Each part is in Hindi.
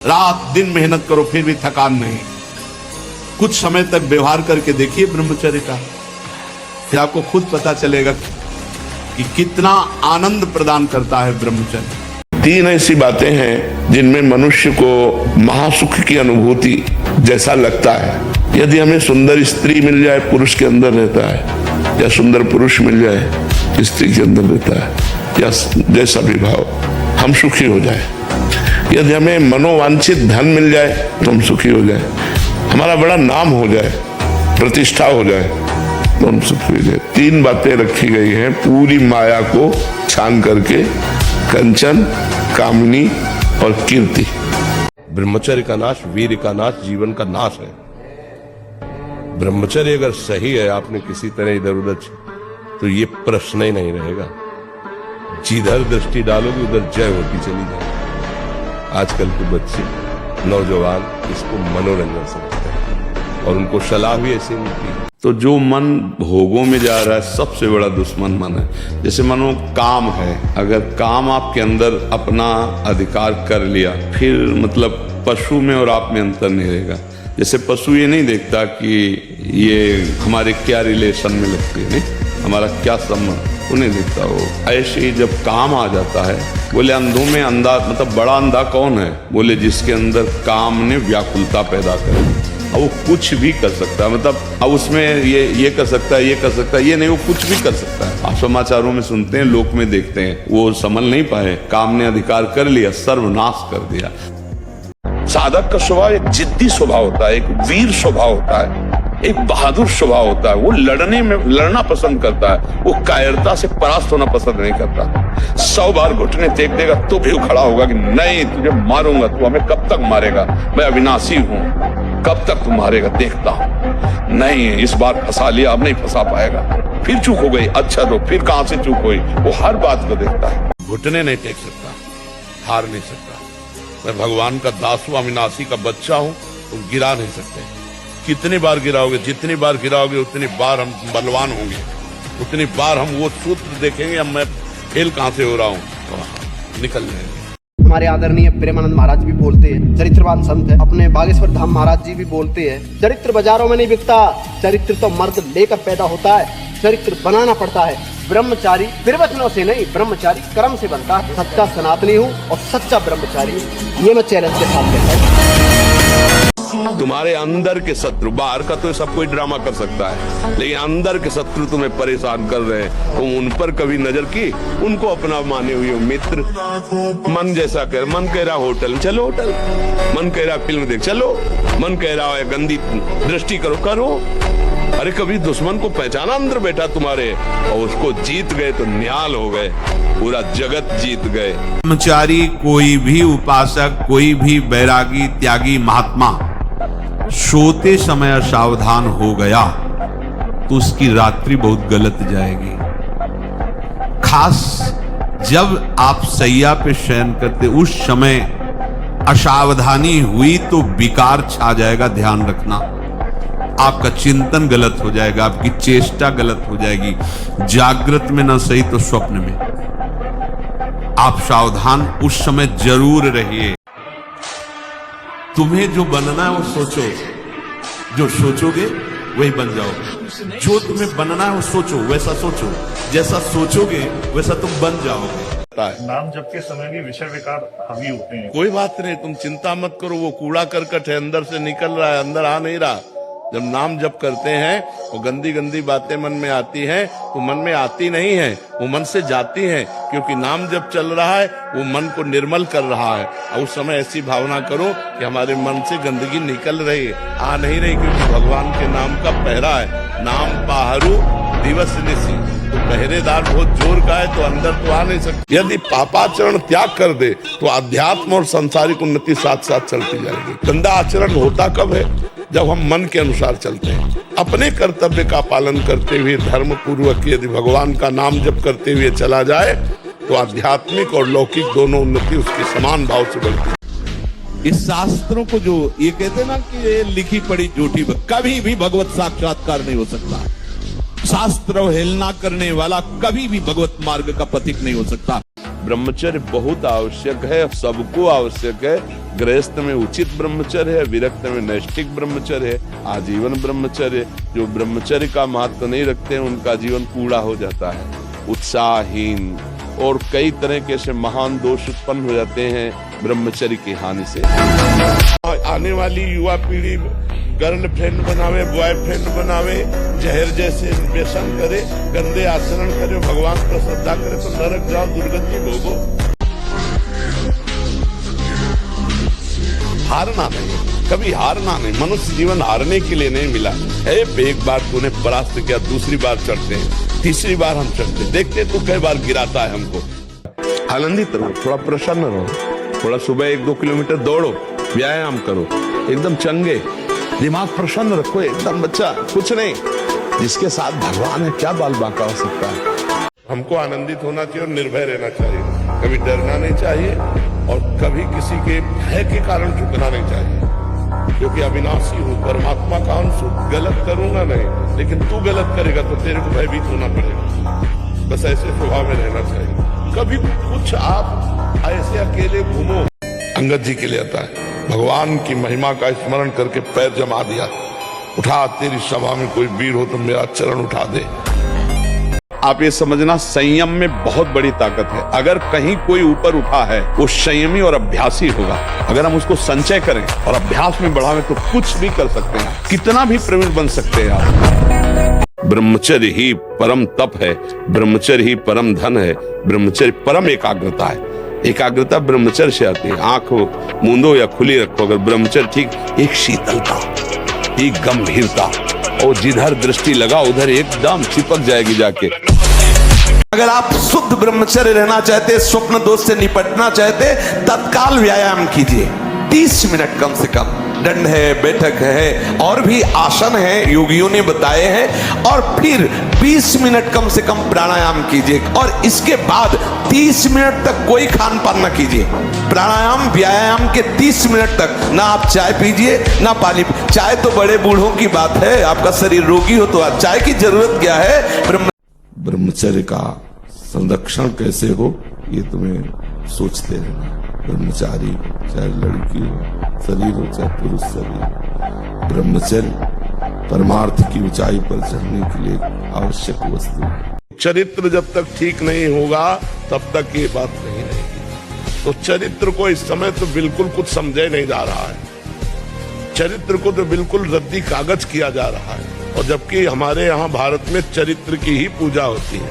रात दिन मेहनत करो फिर भी थकान नहीं। कुछ समय तक व्यवहार करके देखिए ब्रह्मचर्य का, फिर आपको खुद पता चलेगा कि कितना आनंद प्रदान करता है ब्रह्मचर्य। 3 ऐसी बातें हैं जिनमें मनुष्य को महासुख की अनुभूति जैसा लगता है। यदि हमें सुंदर स्त्री मिल जाए, पुरुष के अंदर रहता है, या सुंदर पुरुष मिल जाए, स्त्री के अंदर रहता है, या जैसा भी भाव, हम सुखी हो जाए। यदि हमें मनोवांछित धन मिल जाए तो हम सुखी हो जाए, हमारा बड़ा नाम हो जाए, प्रतिष्ठा हो जाए तो हम सुखी हो जाए। 3 बातें रखी गई हैं पूरी माया को छान करके, कंचन, कामिनी और कीर्ति। ब्रह्मचर्य का नाश वीर का नाश, जीवन का नाश है। ब्रह्मचर्य अगर सही है, आपने किसी तरह इधर उधर, तो ये प्रश्न ही नहीं रहेगा। जिधर दृष्टि डालोगे उधर जय होती चली जाए। आजकल के बच्चे, नौजवान इसको मनोरंजन समझते हैं और उनको सलाह भी ऐसी मिलती है। तो जो मन भोगों में जा रहा है, सबसे बड़ा दुश्मन मन है। जैसे मानो काम है, अगर काम आपके अंदर अपना अधिकार कर लिया, फिर मतलब पशु में और आप में अंतर नहीं रहेगा। जैसे पशु ये नहीं देखता कि ये हमारे क्या रिलेशन में लगती है, नहीं हमारा क्या संबंध, उन्हें देखता हो। ऐसे ही जब काम आ जाता है, बोले अंधों में अंधा, मतलब बड़ा अंधा कौन है? बोले जिसके अंदर काम ने व्याकुलता पैदा कर, अब वो कुछ भी कर सकता है। मतलब अब उसमें ये कर सकता है, ये कर सकता है, ये नहीं, वो कुछ भी कर सकता है। आप समाचारों में सुनते हैं, लोक में देखते हैं, वो संभल नहीं पाए, काम ने अधिकार कर लिया, सर्वनाश कर दिया। साधक का स्वभाव एक जिद्दी स्वभाव होता है, एक वीर स्वभाव होता है, एक बहादुर स्वभाव होता है। वो लड़ना पसंद करता है, वो कायरता से परास्त होना पसंद नहीं करता। 100 बार घुटने टेक देगा तो भी खड़ा होगा कि नहीं, तुझे मारूंगा, तू हमें कब तक मारेगा, मैं अविनाशी हूं, कब तक तू मारेगा, देखता हूं। नहीं, इस बार फंसा लिया, अब नहीं फंसा पाएगा, फिर चूक हो गई, अच्छा तो फिर कहां से चूक हुई, वो हर बात को देखता है। घुटने नहीं टेक सकता, हार नहीं सकता। मैं भगवान का दास हूं, अविनाशी का बच्चा हूं, तुम गिरा नहीं सकते। कितनी बार गिराओगे, जितनी बार गिराओगे उतनी बार हम बलवान होंगे, उतनी बार हम वो सूत्र देखेंगे, अब मैं फेल कहां से हो रहा हूं, निकल जाएंगे। हमारे आदरणीय प्रेमानंद महाराज भी बोलते हैं, चरित्रवान संत है। अपने बागेश्वर धाम महाराज जी भी बोलते हैं, चरित्र बाजारों में नहीं बिकता, चरित्र तो मर्द लेकर पैदा होता है, चरित्र बनाना पड़ता है। ब्रह्मचारी प्रवचनों से नहीं, ब्रह्मचारी कर्म से बनता है। सच्चा सनातनी हूँ और सच्चा ब्रह्मचारी हूँ, ये मैं चैलेंज के साथ कहता हूँ। तुम्हारे अंदर के शत्रु, बाहर का तो सब कोई ड्रामा कर सकता है, लेकिन अंदर के शत्रु तुम्हें परेशान कर रहे हैं, तुम उन पर कभी नजर की, उनको अपना माने हुए मित्र। मन जैसा कर, मन कह रहा होटल चलो होटल, मन कह रहा फिल्म देख चलो, मन कह रहा है गंदी दृष्टि करो करो। अरे कभी दुश्मन को पहचाना अंदर बैठा तुम्हारे, और उसको जीत गए तो निहाल हो गए, पूरा जगत जीत गए। ब्रह्मचारी कोई भी उपासक, कोई भी बैरागी, त्यागी, महात्मा सोते समय असावधान हो गया तो उसकी रात्रि बहुत गलत जाएगी। खास जब आप सैया पे शयन करते उस समय असावधानी हुई तो विकार छा जाएगा, ध्यान रखना। आपका चिंतन गलत हो जाएगा, आपकी चेष्टा गलत हो जाएगी, जागृत में ना सही तो स्वप्न में। आप सावधान उस समय जरूर रहिए। तुम्हें जो बनना है वो सोचो, जो सोचोगे वही बन जाओगे। जो तुम्हें बनना है वो सोचो, वैसा सोचो, जैसा सोचोगे वैसा तुम बन जाओगे। नाम जप के समय भी विषय विकार हावी होते हैं। कोई बात नहीं, तुम चिंता मत करो, वो कूड़ा करकट है, अंदर से निकल रहा है, अंदर आ नहीं रहा। जब नाम जप करते हैं वो गंदी गंदी बातें मन में आती हैं, तो मन में आती नहीं है, वो मन से जाती हैं, क्योंकि नाम जप चल रहा है, वो मन को निर्मल कर रहा है। और उस समय ऐसी भावना करो कि हमारे मन से गंदगी निकल रही है, आ नहीं रही, क्योंकि भगवान के नाम का पहरा है। नाम पाहरू दिवस निशी, तो पहरेदार बहुत जोर का है, तो अंदर तो आ नहीं सकते। यदि पापाचरण त्याग कर दे तो अध्यात्म और सांसारिक उन्नति साथ साथ चलती जाएगी। गंदा आचरण होता कब है? जब हम मन के अनुसार चलते हैं, अपने कर्तव्य का पालन करते हुए धर्म पूर्वक यदि भगवान का नाम जप करते हुए चला जाए तो आध्यात्मिक और लौकिक दोनों उन्नति उसकी समान भाव से बढ़ती है। इस शास्त्रों को जो ये कहते हैं ना कि ये लिखी पड़ी झूठी, कभी भी भगवत साक्षात्कार नहीं हो सकता। शास्त्र हेलना करने वाला कभी भी भगवत मार्ग का पथिक नहीं हो सकता। ब्रह्मचर्य बहुत आवश्यक है, सबको आवश्यक है। गृहस्थ में उचित ब्रह्मचर्य है, विरक्त में नैष्ठिक ब्रह्मचर्य है, आजीवन ब्रह्मचर्य। जो ब्रह्मचर्य का महत्व नहीं रखते हैं उनका जीवन कूड़ा हो जाता है, उत्साहहीन, और कई तरह के ऐसे महान दोष उत्पन्न हो जाते हैं ब्रह्मचर्य की हानि से। आने वाली युवा पीढ़ी गर्लफ्रेंड बनावे, बॉयफ्रेंड बनावे, जहर जैसे व्यसन करे, गंदे आचरण करे, भगवान पर श्रद्धा करे तो नरक जाओ, दुर्गति भोगो। हारना नहीं, कभी हारना नहीं। मनुष्य जीवन हारने के लिए नहीं मिला है। एक बार तूने परास्त किया, दूसरी बार चढ़ते हैं, तीसरी बार हम चढ़ते हैं, देखते तू कई बार गिराता है हमको। आनंदित रहो, थोड़ा प्रसन्न रहो, थोड़ा सुबह 1-2 किलोमीटर दौड़ो, व्यायाम करो, एकदम चंगे, दिमाग प्रसन्न रखो, एकदम बच्चा कुछ नहीं। जिसके साथ भगवान है क्या बाल बांका हो सकता है। हमको आनंदित होना चाहिए और निर्भय रहना चाहिए, कभी डरना नहीं चाहिए और कभी किसी के भय के कारण झुकना नहीं चाहिए, क्योंकि अविनाशी हूँ, परमात्मा का अंश हूँ, गलत करूंगा नहीं, लेकिन तू गलत करेगा तो तेरे को भयभीत होना पड़ेगा। बस ऐसे स्वभाव में रहना चाहिए। कभी कुछ आप ऐसे अकेले घूमो। अंगद जी के लिए आता है, भगवान की महिमा का स्मरण करके पैर जमा दिया, उठा, तेरी सभा में कोई वीर हो तो मेरा चरण उठा दे। आप ये समझना, संयम में बहुत बड़ी ताकत है। अगर कहीं कोई ऊपर उठा है वो संयमी और अभ्यासी होगा। अगर हम उसको संचय करें और अभ्यास में बढ़ावें तो कुछ भी कर सकते हैं, कितना भी प्रवीण बन सकते हैं आप। ब्रह्मचर्य ही परम तप है, ब्रह्मचर्य ही परम धन है, ब्रह्मचर्य परम एकाग्रता है। एकाग्रता ब्रह्मचर्य से आती है। आंख मूंदो या खुली रखो, अगर ब्रह्मचर्य ठीक, एक शीतलता, एक गंभीरता, और जिधर दृष्टि लगा उधर एकदम चिपक जाएगी जाके। अगर आप शुद्ध ब्रह्मचर्य रहना चाहते, स्वप्न दोष से निपटना चाहते, तत्काल व्यायाम कीजिए। 30 मिनट कम से कम। दंड है, बैठक है, और भी आसन है योगियों ने बताए हैं। और फिर 20 मिनट कम से कम प्राणायाम कीजिए, और इसके बाद 30 मिनट तक कोई खान पान न कीजिए। प्राणायाम व्यायाम के 30 मिनट तक ना आप चाय पीजिए ना पानी। चाय तो बड़े बूढ़ों की बात है, आपका शरीर रोगी हो तो चाय की जरूरत क्या है। ब्रह्मचर्य का संरक्षण कैसे हो ये तुम्हें सोचते रहना। ब्रह्मचारी चाहे लड़की हो, शरीर हो चाहे पुरुष शरीर, ब्रह्मचर्य परमार्थ की ऊंचाई पर चढ़ने के लिए आवश्यक वस्तु है। चरित्र जब तक ठीक नहीं होगा तब तक ये बात नहीं रहेगी। तो चरित्र को इस समय तो बिल्कुल कुछ समझे नहीं जा रहा है। चरित्र को तो बिल्कुल रद्दी कागज किया जा रहा है, और जबकि हमारे यहाँ भारत में चरित्र की ही पूजा होती है।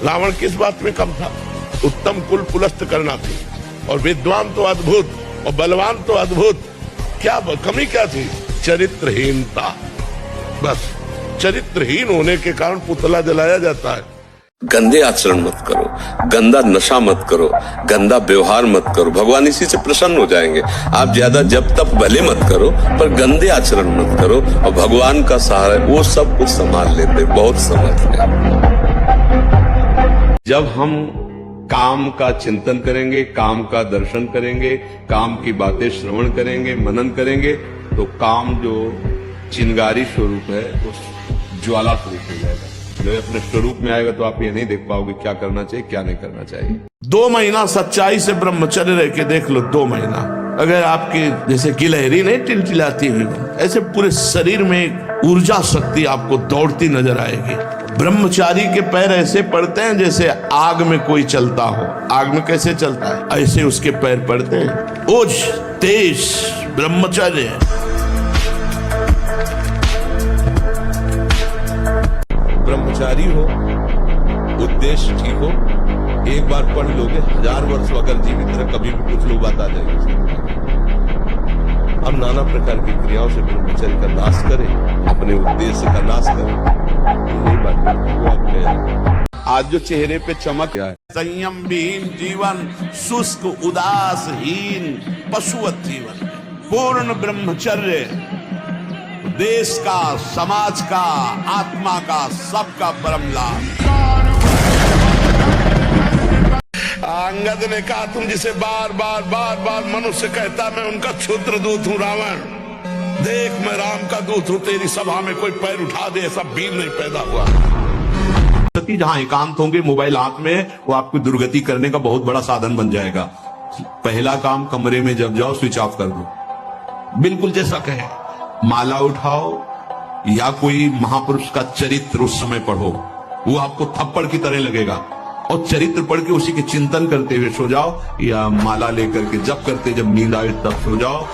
रावण किस बात में कम था? उत्तम कुल पुलस्त करना थी, और विद्वान तो अद्भुत और बलवान तो अद्भुत। क्या कमी क्या थी? चरित्रहीनता। बस चरित्रहीन होने के कारण पुतला जलाया जाता है। गंदे आचरण मत करो, गंदा नशा मत करो, गंदा व्यवहार मत करो, भगवान इसी से प्रसन्न हो जाएंगे। आप ज्यादा जब तक भले मत करो, पर गंदे आचरण मत करो, और भगवान का सहारा वो सब कुछ संभाल लेते, बहुत समर्थ है। जब हम काम का चिंतन करेंगे, काम का दर्शन करेंगे, काम की बातें श्रवण करेंगे, मनन करेंगे, तो काम जो चिंगारी स्वरूप है उस ज्वाला स्वरूप हो जाएगा। जब अपने स्वरूप में आएगा तो आप ये नहीं देख पाओगे क्या करना चाहिए क्या नहीं करना चाहिए। 2 महीना सच्चाई से ब्रह्मचर्य रह के देख लो। 2 महीना अगर आपके जैसे गिलहरी नहीं टिलटिलाती हुई, ऐसे पूरे शरीर में ऊर्जा शक्ति आपको दौड़ती नजर आएगी। ब्रह्मचारी के पैर ऐसे पड़ते हैं जैसे आग में कोई चलता हो। आग में कैसे चलता है, ऐसे उसके पैर पड़ते हैं। ओज तेज ब्रह्मचर्य। ब्रह्मचारी हो, उद्देश्य ठीक हो, एक बार पढ़ लोगे, 1000 वर्ष अगर जीवित रहे कभी भी कुछ लोग बात आ जाएगी। हम नाना प्रकार की क्रियाओं से ब्रह्मचर्य का नाश करें, अपने उद्देश्य का नाश करें। यही बात वो आप कह रहे हैं। आज जो चेहरे पे चमक है, संयम विहीन जीवन, शुष्क उदासहीन पशुवत जीवन। पूर्ण ब्रह्मचर्य देश का, समाज का, आत्मा का, सबका परम लाभ। अंगद ने कहा, तुम जिसे बार बार मनुष्य कहता, मैं उनका क्षुद्र दूत हूं रावण। देख मैं राम का दूत हूं, तेरी सभा में कोई पैर उठा दे ऐसा वीर नहीं पैदा हुआ। जहां एकांत होंगे, मोबाइल हाथ में, वो आपको दुर्गति करने का बहुत बड़ा साधन बन जाएगा। पहला काम, कमरे में जब जाओ स्विच ऑफ कर दो। बिल्कुल जैसा कहे, माला उठाओ या कोई महापुरुष का चरित्र उस समय पढ़ो, वो आपको थप्पड़ की तरह लगेगा। और चरित्र पढ़ के उसी के चिंतन करते हुए सो जाओ, या माला लेकर के जब करते जब नींद आए तब सो जाओ।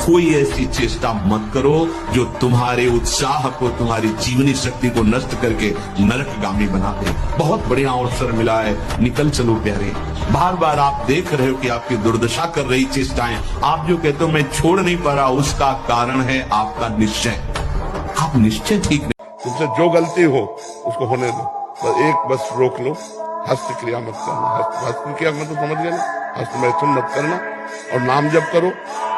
कोई ऐसी चेष्टा मत करो जो तुम्हारे उत्साह को, तुम्हारी जीवनी शक्ति को नष्ट करके नरकगामी बना दे। बहुत बढ़िया अवसर मिला है, निकल चलो प्यारे। बार बार आप देख रहे हो कि आपकी दुर्दशा कर रही चेष्टाएं, आप जो कहते हो मैं छोड़ नहीं पा रहा, उसका कारण है आपका निश्चय। आप निश्चय ठीक नहीं। तुमसे जो गलती हो उसको होने दो, बस रोक लो, हस्त क्रिया मत करना। हस्त क्रिया मतलब समझ गए ना, हस्त मैथुन मत करना और नाम जप करो।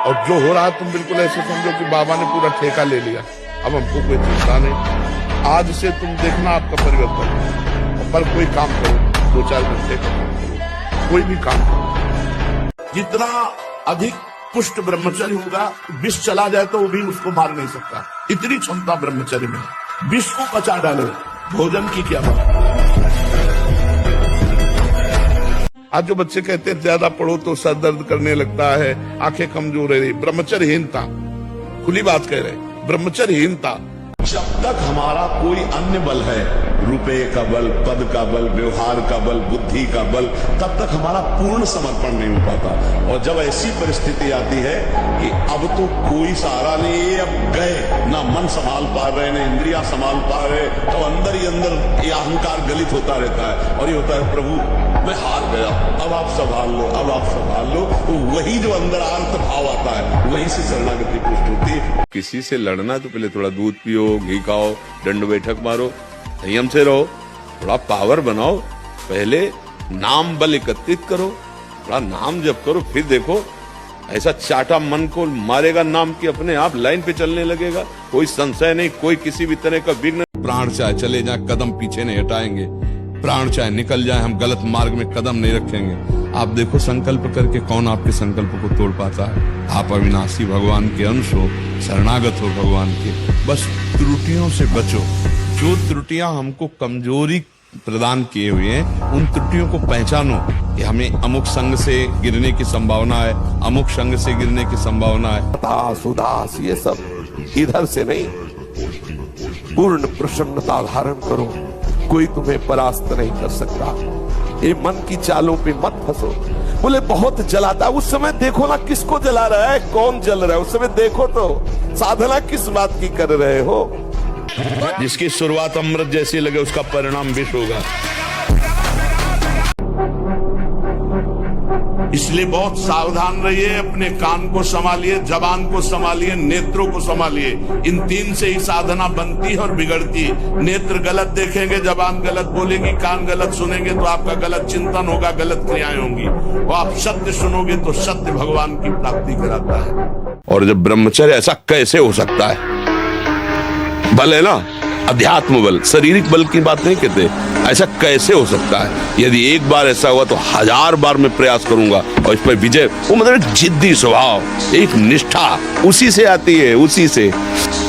और जो हो रहा है तुम बिल्कुल ऐसे समझो कि बाबा ने पूरा ठेका ले लिया, अब हमको कोई चिंता नहीं। आज से तुम देखना आपका परिवर्तन। पर कोई काम करो, 2-4 घंटे का काम करो, कोई भी काम करो। जितना अधिक पुष्ट ब्रह्मचर्य होगा, विष चला जाए तो वो भी उसको मार नहीं सकता, इतनी क्षमता ब्रह्मचर्य में। विष को बचा डालो, भोजन की क्या बात। आज जो बच्चे कहते हैं ज्यादा पढ़ो तो सर दर्द करने लगता है, आंखें कमजोर है, ब्रह्मचर्यहीनता, खुली बात कह रहे, ब्रह्मचर्यहीनता। जब तक हमारा कोई अन्य बल है, रुपए का बल, पद का बल, व्यवहार का बल, बुद्धि का बल, तब तक हमारा पूर्ण समर्पण नहीं हो पाता। और जब ऐसी परिस्थिति आती है कि अब तो कोई सहारा नहीं है, अब गए, ना मन संभाल पा रहे, ना इंद्रियां संभाल पा रहे, तो अंदर ही अंदर ये अहंकार गलित होता रहता है और ये होता है प्रभु मैं हार गया, अब आप संभाल लो, अब आप संभाल लो। तो वही जो अंदर आर्त भाव आता है, वहीं से शरणागति पुष्ट होती है। किसी से लड़ना तो पहले थोड़ा दूध पियो, घी खाओ, दंड बैठक मारो, संयम से रहो, थोड़ा पावर बनाओ, पहले नाम बल एकत्रित करो, थोड़ा नाम जप करो, फिर देखो ऐसा चाटा मन को मारेगा नाम की अपने आप लाइन पे चलने लगेगा। कोई संशय नहीं, कोई किसी भी तरह का विघ्न। प्राण चाहे चले जाए, कदम पीछे नहीं हटाएंगे, प्राण चाहे निकल जाए, हम गलत मार्ग में कदम नहीं रखेंगे। आप देखो संकल्प करके कौन आपके संकल्प को तोड़ पाता है। आप अविनाशी भगवान के अंश हो, शरणागत हो भगवान के। बस त्रुटियों से बचो, जो त्रुटियां हमको कमजोरी प्रदान किए हुए हैं, उन त्रुटियों को पहचानो कि हमें अमुक संग से गिरने की संभावना है, अमुक संग से गिरने की संभावना है। हताश, उदास, ये सब इधर से नहीं, पूर्ण प्रसन्नता धारण करो, कोई तुम्हें परास्त नहीं कर सकता। ये मन की चालों पे मत फंसो। बोले बहुत जलाता, उस समय देखो ना किसको जला रहा है, कौन जल रहा है, उस समय देखो तो साधना किस बात की कर रहे हो। जिसकी शुरुआत अमृत जैसी लगे उसका परिणाम विष होगा। इसलिए बहुत सावधान रहिए, अपने कान को संभालिए, जबान को संभालिए, नेत्रों को संभालिए। इन 3 से ही साधना बनती है और बिगड़ती है। नेत्र गलत देखेंगे, जबान गलत बोलेगी, कान गलत सुनेंगे तो आपका गलत चिंतन होगा, गलत क्रियाएं होंगी। और आप सत्य सुनोगे तो सत्य भगवान की प्राप्ति कराता है। और जब ब्रह्मचर्य, ऐसा कैसे हो सकता है? बल है ना, अध्यात्म बल, शारीरिक बल की बात नहीं कहते। ऐसा कैसे हो सकता है? यदि एक बार ऐसा हुआ तो 1000 बार मैं प्रयास करूंगा और इस पर विजय। वो मतलब एक जिद्दी स्वभाव, एक निष्ठा, उसी से आती है, उसी से।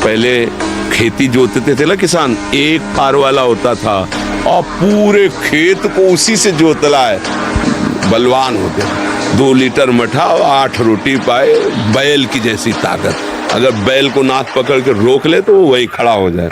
पहले खेती जोतते थे ना किसान, एक फार वाला होता था और पूरे खेत को उसी से जोतला है, बलवान होते। 2 लीटर मठा और 8 रोटी पाए, बैल की जैसी ताकत। अगर बैल को नाक पकड़ के रोक ले तो वो वही खड़ा हो जाए।